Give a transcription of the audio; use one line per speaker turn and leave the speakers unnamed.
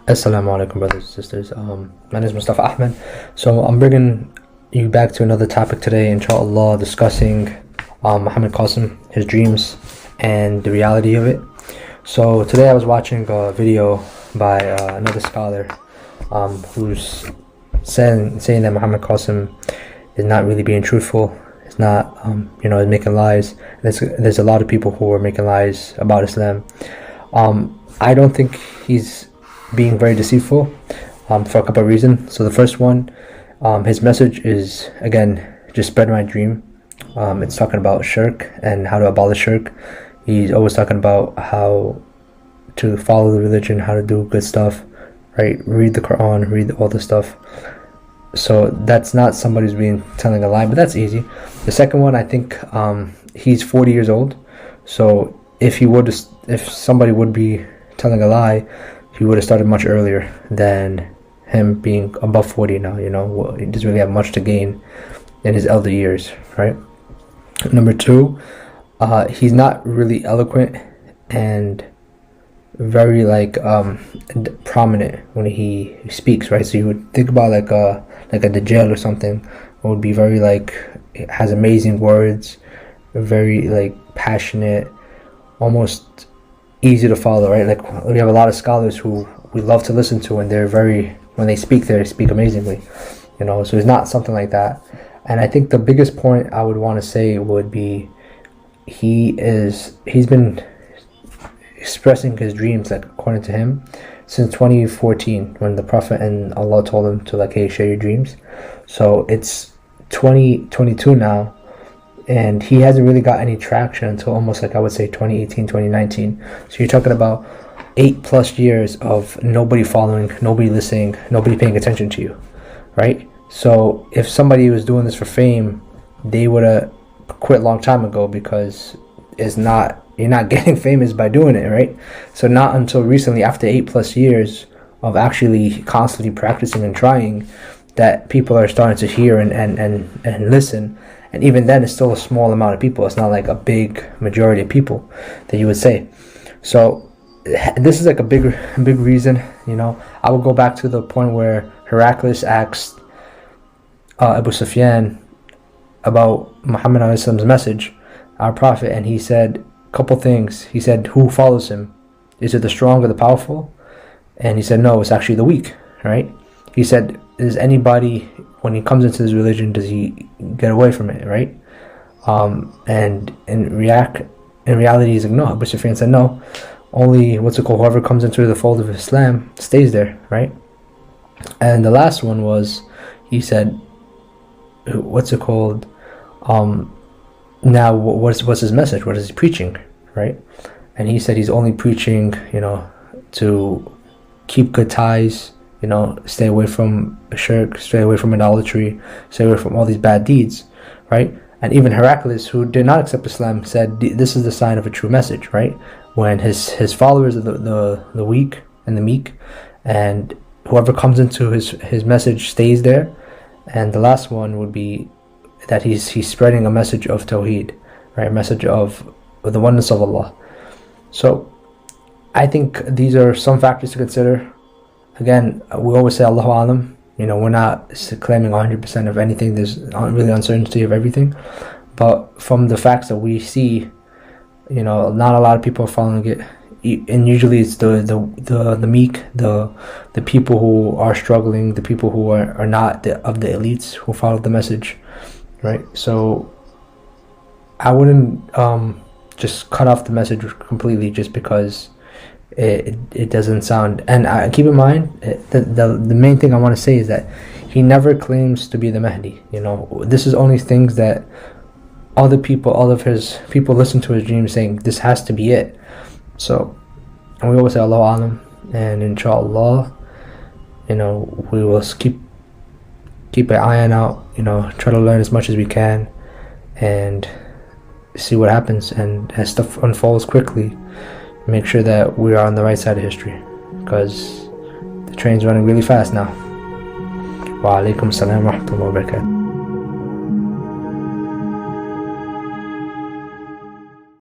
Assalamu alaikum, brothers and sisters. My name is Mustafa Ahmed. So I'm bringing you back to another topic today, inshallah, discussing Muhammad Qasim, his dreams, and the reality of it. So today I was watching a video by another scholar who's saying that Muhammad Qasim is not really being truthful. It's not, is making lies. There's a lot of people who are making lies about Islam. I don't think he's being very deceitful for a couple of reasons. So the first one, his message is, again, just spread my dream. It's talking about shirk and how to abolish shirk. He's always talking about how to follow the religion, how to do good stuff, right? Read the Quran, read all the stuff. So that's not somebody who's being telling a lie, but that's easy. The second one, I think he's 40 years old. So if somebody would be telling a lie, he would have started much earlier than him being above 40 now. He doesn't really have much to gain in his elder years, right? Number two, he's not really eloquent and very prominent when he speaks, right? So you would think about like a Dajjal or something. It would be very it has amazing words, very passionate, almost easy to follow, right? We have a lot of scholars who we love to listen to, and when they speak amazingly, so it's not something like that. And I think the biggest point I would want to say would be he's been expressing his dreams, according to him, since 2014, when the Prophet and Allah told him to hey, share your dreams. So it's 2022 now, and he hasn't really got any traction until almost I would say 2018, 2019. So you're talking about 8+ years of nobody following, nobody listening, nobody paying attention to you, right? So if somebody was doing this for fame, they would have quit a long time ago, because you're not getting famous by doing it, right? So not until recently, after 8+ years of actually constantly practicing and trying, that people are starting to hear and listen. And even then, it's still a small amount of people. It's not like a big majority of people that you would say. So this is a big reason. I would go back to the point where Heraclius asked Abu Sufyan about Muhammad ﷺ's message, our prophet, and he said a couple things. He said, who follows him? Is it the strong or the powerful? And he said, no, it's actually the weak, right? He said, is anybody, when he comes into this religion, does he get away from it, right? And in reality, he's like, no. Abu Sufyan said, no. Only, whoever comes into the fold of Islam stays there, right? And the last one was, he said, now what's his message? What is he preaching, right? And he said he's only preaching, to keep good ties, stay away from shirk, stay away from idolatry, stay away from all these bad deeds, right? And even Heraclius, who did not accept Islam, said this is the sign of a true message, right? When his followers are the weak and the meek, and whoever comes into his message stays there. And the last one would be that he's spreading a message of Tawheed, right? A message of the oneness of Allah. So I think these are some factors to consider. Again, we always say Allahu Alam. We're not claiming 100% of anything. There's really uncertainty of everything. But from the facts that we see, not a lot of people are following it. And usually it's the meek, the people who are struggling, the people who are not of the elites who follow the message, right? So I wouldn't just cut off the message completely just because it doesn't sound. And keep in mind, the main thing I want to say is that he never claims to be the Mahdi. This is only things that all of his people listen to his dreams saying this has to be it. So, and we always say Allahu Alam, and inshallah, we will keep an eye out, try to learn as much as we can and see what happens. And as stuff unfolds quickly, make sure that we are on the right side of history, because the train's running really fast now. Wa alaikum salam wa rahmatullahi wa barakatuh.